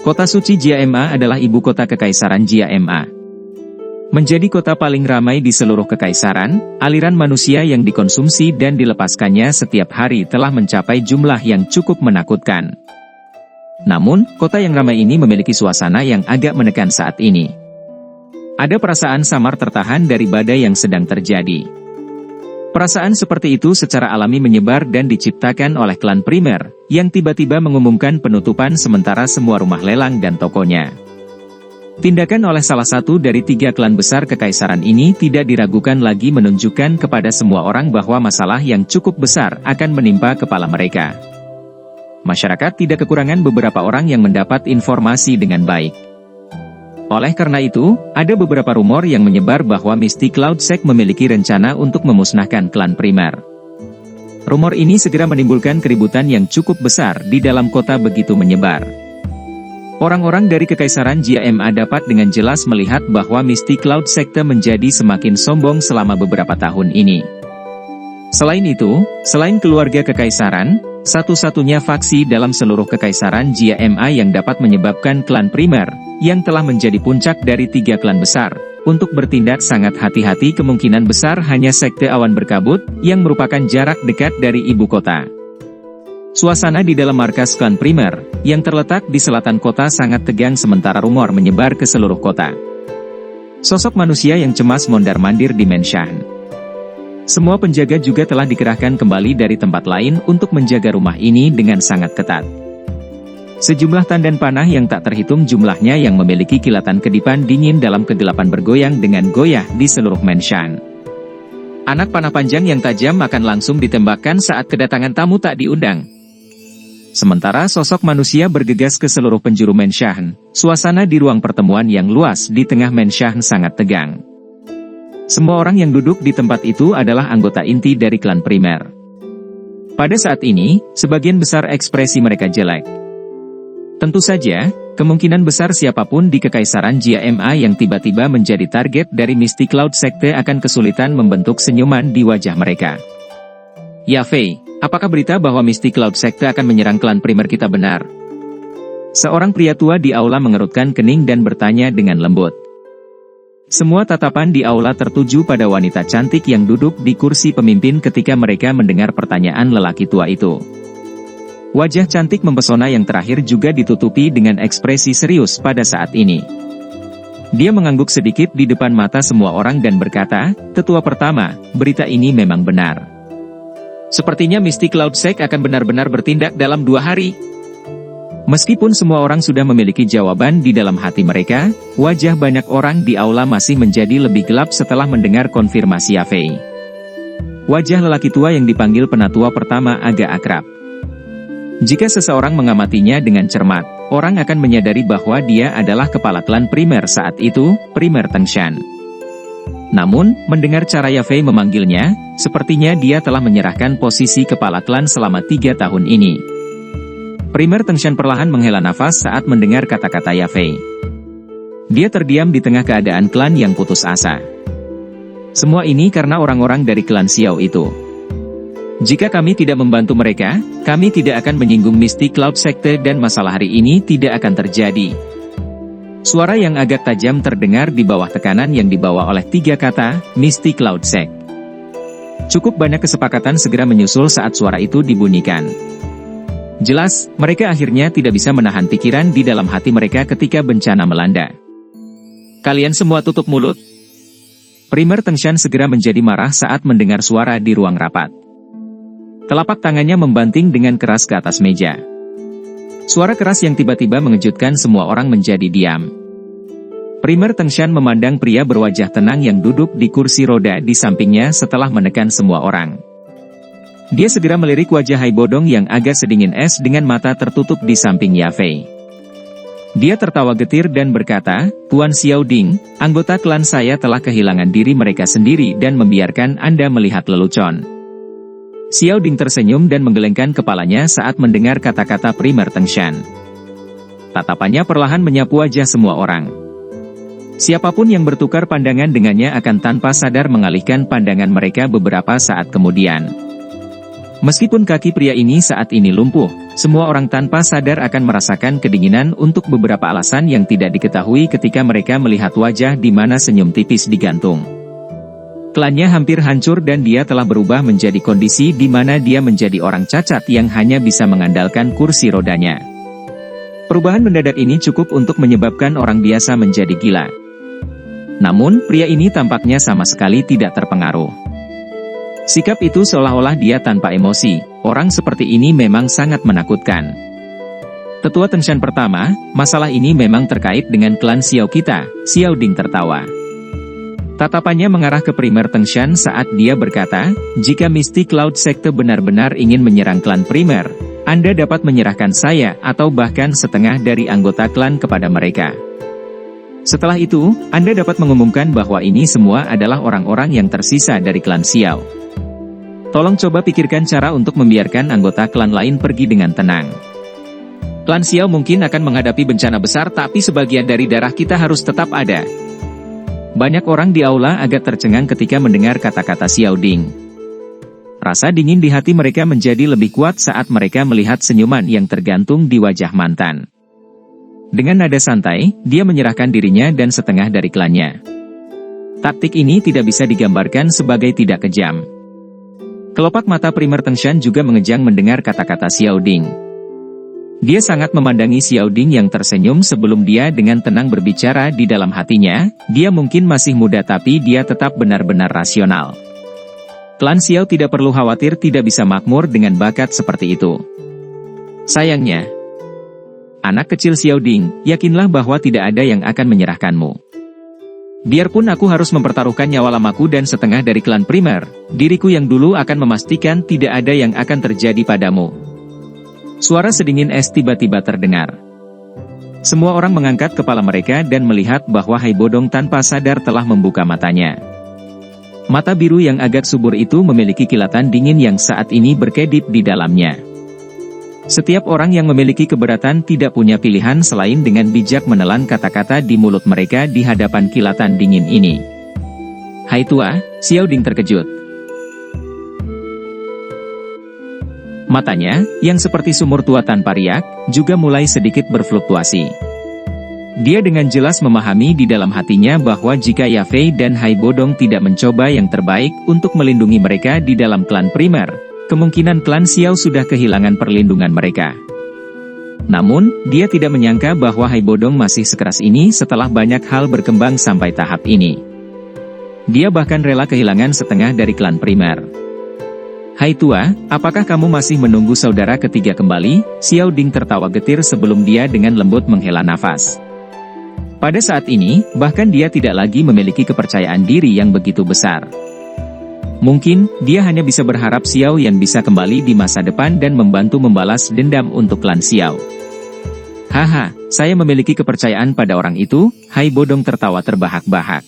Kota suci Jia Ma adalah ibu kota Kekaisaran Jia Ma. Menjadi kota paling ramai di seluruh kekaisaran, aliran manusia yang dikonsumsi dan dilepaskannya setiap hari telah mencapai jumlah yang cukup menakutkan. Namun, kota yang ramai ini memiliki suasana yang agak menekan saat ini. Ada perasaan samar tertahan dari badai yang sedang terjadi. Perasaan seperti itu secara alami menyebar dan diciptakan oleh klan primer, yang tiba-tiba mengumumkan penutupan sementara semua rumah lelang dan tokonya. Tindakan oleh salah satu dari 3 klan besar kekaisaran ini tidak diragukan lagi menunjukkan kepada semua orang bahwa masalah yang cukup besar akan menimpa kepala mereka. Masyarakat tidak kekurangan beberapa orang yang mendapat informasi dengan baik. Oleh karena itu, ada beberapa rumor yang menyebar bahwa Misty Cloud Sect memiliki rencana untuk memusnahkan klan primer. Rumor ini segera menimbulkan keributan yang cukup besar di dalam kota begitu menyebar. Orang-orang dari Kekaisaran Jia Ma dapat dengan jelas melihat bahwa Misty Cloud Sect menjadi semakin sombong selama beberapa tahun ini. Selain itu, selain keluarga kekaisaran, satu-satunya faksi dalam seluruh Kekaisaran Jia Ma yang dapat menyebabkan klan primer, yang telah menjadi puncak dari 3 klan besar, untuk bertindak sangat hati-hati kemungkinan besar hanya Sekte Awan Berkabut, yang merupakan jarak dekat dari ibu kota. Suasana di dalam markas klan primer, yang terletak di selatan kota sangat tegang sementara rumor menyebar ke seluruh kota. Sosok manusia yang cemas mondar-mandir di Menshan. Semua penjaga juga telah dikerahkan kembali dari tempat lain untuk menjaga rumah ini dengan sangat ketat. Sejumlah tandan panah yang tak terhitung jumlahnya yang memiliki kilatan kedipan dingin dalam kegelapan bergoyang dengan goyah di seluruh Menshan. Anak panah panjang yang tajam akan langsung ditembakkan saat kedatangan tamu tak diundang. Sementara sosok manusia bergegas ke seluruh penjuru Menshan, suasana di ruang pertemuan yang luas di tengah Menshan sangat tegang. Semua orang yang duduk di tempat itu adalah anggota inti dari klan primer. Pada saat ini, sebagian besar ekspresi mereka jelek. Tentu saja, kemungkinan besar siapapun di Kekaisaran Jia Ma yang tiba-tiba menjadi target dari Misty Cloud Sekte akan kesulitan membentuk senyuman di wajah mereka. Ya Fei, apakah berita bahwa Misty Cloud Sekte akan menyerang klan primer kita benar? Seorang pria tua di aula mengerutkan kening dan bertanya dengan lembut. Semua tatapan di aula tertuju pada wanita cantik yang duduk di kursi pemimpin ketika mereka mendengar pertanyaan lelaki tua itu. Wajah cantik mempesona yang terakhir juga ditutupi dengan ekspresi serius pada saat ini. Dia mengangguk sedikit di depan mata semua orang dan berkata, "Tetua pertama, berita ini memang benar. Sepertinya Misty Cloud Sect akan benar-benar bertindak dalam 2 hari." Meskipun semua orang sudah memiliki jawaban di dalam hati mereka, wajah banyak orang di aula masih menjadi lebih gelap setelah mendengar konfirmasi Yafei. Wajah lelaki tua yang dipanggil penatua pertama agak akrab. Jika seseorang mengamatinya dengan cermat, orang akan menyadari bahwa dia adalah kepala klan primer saat itu, Primer Tengshan. Namun, mendengar cara Yafei memanggilnya, sepertinya dia telah menyerahkan posisi kepala klan selama 3 tahun ini. Primer Tengshan perlahan menghela nafas saat mendengar kata-kata Yafei. Dia terdiam di tengah keadaan klan yang putus asa. Semua ini karena orang-orang dari klan Xiao itu. Jika kami tidak membantu mereka, kami tidak akan menyinggung Misty Cloud Sekte dan masalah hari ini tidak akan terjadi. Suara yang agak tajam terdengar di bawah tekanan yang dibawa oleh 3 kata, Misty Cloud Sect. Cukup banyak kesepakatan segera menyusul saat suara itu dibunyikan. Jelas, mereka akhirnya tidak bisa menahan pikiran di dalam hati mereka ketika bencana melanda. Kalian semua tutup mulut. Primer Tengshan segera menjadi marah saat mendengar suara di ruang rapat. Telapak tangannya membanting dengan keras ke atas meja. Suara keras yang tiba-tiba mengejutkan semua orang menjadi diam. Primer Tengshan memandang pria berwajah tenang yang duduk di kursi roda di sampingnya setelah menekan semua orang. Dia segera melirik wajah Hai Bodong yang agak sedingin es dengan mata tertutup di samping Yafei. Dia tertawa getir dan berkata, "Tuan Xiao Ding, anggota klan saya telah kehilangan diri mereka sendiri dan membiarkan Anda melihat lelucon." Xiao Ding tersenyum dan menggelengkan kepalanya saat mendengar kata-kata Primer Tengshan. Tatapannya perlahan menyapu wajah semua orang. Siapapun yang bertukar pandangan dengannya akan tanpa sadar mengalihkan pandangan mereka beberapa saat kemudian. Meskipun kaki pria ini saat ini lumpuh, Semua orang tanpa sadar akan merasakan kedinginan untuk beberapa alasan yang tidak diketahui ketika mereka melihat wajah di mana senyum tipis digantung. Klannya hampir hancur dan dia telah berubah menjadi kondisi di mana dia menjadi orang cacat yang hanya bisa mengandalkan kursi rodanya. Perubahan mendadak ini cukup untuk menyebabkan orang biasa menjadi gila. Namun, pria ini tampaknya sama sekali tidak terpengaruh. Sikap itu seolah-olah dia tanpa emosi. Orang seperti ini memang sangat menakutkan. Tetua Tengshan pertama, masalah ini memang terkait dengan klan Xiao kita, Xiao Ding tertawa. Tatapannya mengarah ke primer Tengshan saat dia berkata, jika Misty Cloud Sekte benar-benar ingin menyerang klan primer, Anda dapat menyerahkan saya atau bahkan setengah dari anggota klan kepada mereka. Setelah itu, Anda dapat mengumumkan bahwa ini semua adalah orang-orang yang tersisa dari klan Xiao. Tolong coba pikirkan cara untuk membiarkan anggota klan lain pergi dengan tenang. Klan Xiao mungkin akan menghadapi bencana besar tapi sebagian dari darah kita harus tetap ada. Banyak orang di aula agak tercengang ketika mendengar kata-kata Xiao Ding. Rasa dingin di hati mereka menjadi lebih kuat saat mereka melihat senyuman yang tergantung di wajah mantan. Dengan nada santai, dia menyerahkan dirinya dan setengah dari klannya. Taktik ini tidak bisa digambarkan sebagai tidak kejam. Kelopak mata primer Tengshan juga mengejang mendengar kata-kata Xiao Ding. Dia sangat memandangi Xiao Ding yang tersenyum sebelum dia dengan tenang berbicara di dalam hatinya, dia mungkin masih muda tapi dia tetap benar-benar rasional. Klan Xiao tidak perlu khawatir tidak bisa makmur dengan bakat seperti itu. Sayangnya, anak kecil Xiao Ding, yakinlah bahwa tidak ada yang akan menyerahkanmu. Biarpun aku harus mempertaruhkan nyawa lamaku dan setengah dari klan primer, diriku yang dulu akan memastikan tidak ada yang akan terjadi padamu. Suara sedingin es tiba-tiba terdengar. Semua orang mengangkat kepala mereka dan melihat bahwa Hai Bodong tanpa sadar telah membuka matanya. Mata biru yang agak subur itu memiliki kilatan dingin yang saat ini berkedip di dalamnya. Setiap orang yang memiliki keberatan tidak punya pilihan selain dengan bijak menelan kata-kata di mulut mereka di hadapan kilatan dingin ini. Hai tua, Xiao Ding terkejut. Matanya, yang seperti sumur tua tanpa riak, juga mulai sedikit berfluktuasi. Dia dengan jelas memahami di dalam hatinya bahwa jika Yafei dan Hai Bodong tidak mencoba yang terbaik untuk melindungi mereka di dalam klan primer, kemungkinan klan Xiao sudah kehilangan perlindungan mereka. Namun, dia tidak menyangka bahwa Hai Bodong masih sekeras ini setelah banyak hal berkembang sampai tahap ini. Dia bahkan rela kehilangan setengah dari klan primer. Hai tua, apakah kamu masih menunggu saudara ketiga kembali? Xiao Ding tertawa getir sebelum dia dengan lembut menghela nafas. Pada saat ini, bahkan dia tidak lagi memiliki kepercayaan diri yang begitu besar. Mungkin, dia hanya bisa berharap Xiao Yan bisa kembali di masa depan dan membantu membalas dendam untuk klan Xiao. Haha, saya memiliki kepercayaan pada orang itu, Hai Bodong tertawa terbahak-bahak.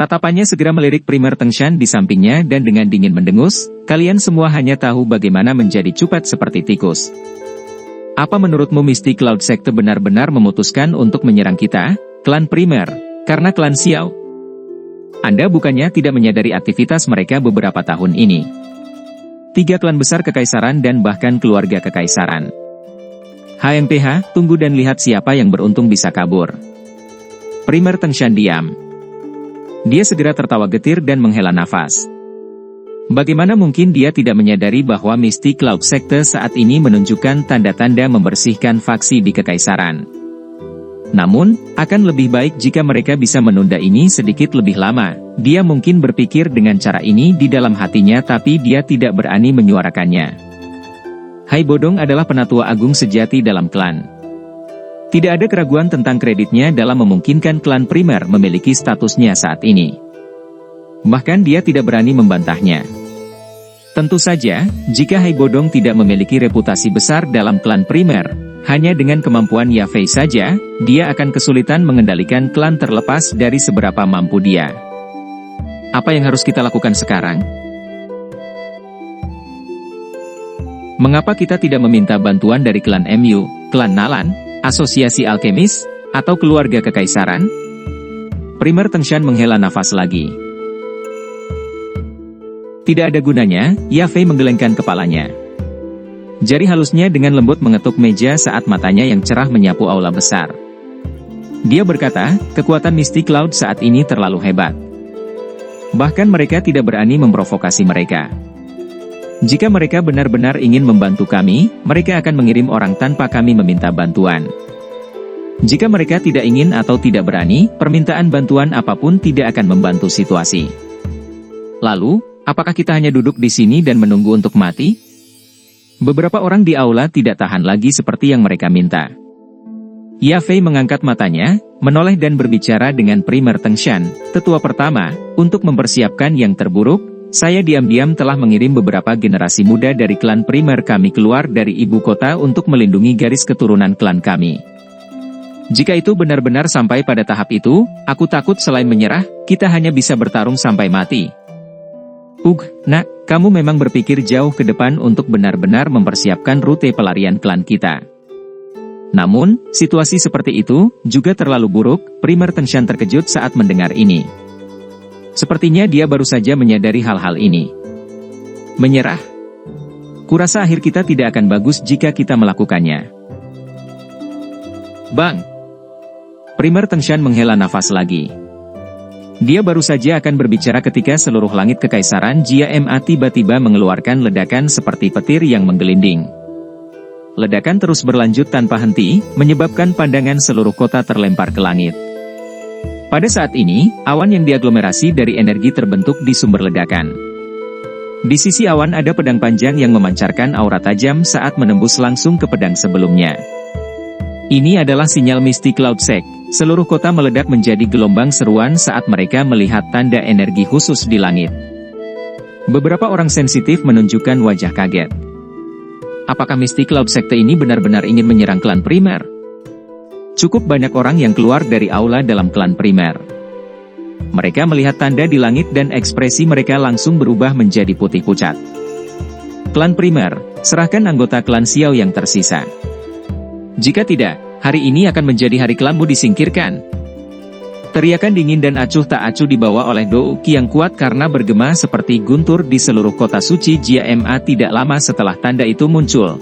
Tatapannya segera melirik primer Tengshan di sampingnya dan dengan dingin mendengus, kalian semua hanya tahu bagaimana menjadi cupet seperti tikus. Apa menurutmu Misty Cloud Sekte benar-benar memutuskan untuk menyerang kita, klan primer, karena klan Xiao? Anda bukannya tidak menyadari aktivitas mereka beberapa tahun ini. 3 klan besar kekaisaran dan bahkan keluarga kekaisaran. HMPH, tunggu dan lihat siapa yang beruntung bisa kabur. Primer Tengshan diam. Dia segera tertawa getir dan menghela nafas. Bagaimana mungkin dia tidak menyadari bahwa Misty Cloud Sekte saat ini menunjukkan tanda-tanda membersihkan faksi di kekaisaran. Namun, akan lebih baik jika mereka bisa menunda ini sedikit lebih lama. Dia mungkin berpikir dengan cara ini di dalam hatinya tapi dia tidak berani menyuarakannya. Hai Bodong adalah penatua agung sejati dalam klan. Tidak ada keraguan tentang kreditnya dalam memungkinkan klan primer memiliki statusnya saat ini. Bahkan dia tidak berani membantahnya. Tentu saja, jika Hai Bodong tidak memiliki reputasi besar dalam klan primer, hanya dengan kemampuan Yafei saja, dia akan kesulitan mengendalikan klan terlepas dari seberapa mampu dia. Apa yang harus kita lakukan sekarang? Mengapa kita tidak meminta bantuan dari klan MU, klan Nalan, asosiasi alkemis, atau keluarga kekaisaran? Primer Tengshan menghela nafas lagi. Tidak ada gunanya, Yafei menggelengkan kepalanya. Jari halusnya dengan lembut mengetuk meja saat matanya yang cerah menyapu aula besar. Dia berkata, kekuatan mistik laut saat ini terlalu hebat. Bahkan mereka tidak berani memprovokasi mereka. Jika mereka benar-benar ingin membantu kami, mereka akan mengirim orang tanpa kami meminta bantuan. Jika mereka tidak ingin atau tidak berani, permintaan bantuan apapun tidak akan membantu situasi. Lalu, apakah kita hanya duduk di sini dan menunggu untuk mati? Beberapa orang di aula tidak tahan lagi seperti yang mereka minta. Ya Fei mengangkat matanya, menoleh dan berbicara dengan Primer Tengshan, tetua pertama, untuk mempersiapkan yang terburuk. Saya diam-diam telah mengirim beberapa generasi muda dari klan primer kami keluar dari ibu kota untuk melindungi garis keturunan klan kami. Jika itu benar-benar sampai pada tahap itu, aku takut selain menyerah, kita hanya bisa bertarung sampai mati. Nak, kamu memang berpikir jauh ke depan untuk benar-benar mempersiapkan rute pelarian klan kita. Namun, situasi seperti itu juga terlalu buruk. Primer Tengshan terkejut saat mendengar ini. Sepertinya dia baru saja menyadari hal-hal ini. Menyerah? Kurasa akhir kita tidak akan bagus jika kita melakukannya. Bang! Primer Tengshan menghela nafas lagi. Dia baru saja akan berbicara ketika seluruh langit kekaisaran Jia Ma tiba-tiba mengeluarkan ledakan seperti petir yang menggelinding. Ledakan terus berlanjut tanpa henti, menyebabkan pandangan seluruh kota terlempar ke langit. Pada saat ini, awan yang diaglomerasi dari energi terbentuk di sumber ledakan. Di sisi awan ada pedang panjang yang memancarkan aura tajam saat menembus langsung ke pedang sebelumnya. Ini adalah sinyal mistik Cloud Sect. Seluruh kota meledak menjadi gelombang seruan saat mereka melihat tanda energi khusus di langit. Beberapa orang sensitif menunjukkan wajah kaget. Apakah mistik Cloud Sekte ini benar-benar ingin menyerang klan primer? Cukup banyak orang yang keluar dari aula dalam klan primer. Mereka melihat tanda di langit dan ekspresi mereka langsung berubah menjadi putih pucat. Klan primer, serahkan anggota klan Xiao yang tersisa. Jika tidak, hari ini akan menjadi hari klanmu disingkirkan. Teriakan dingin dan acuh tak acuh dibawa oleh Do Uki yang kuat karena bergema seperti guntur di seluruh kota suci Jia Ma. Tidak lama setelah tanda itu muncul,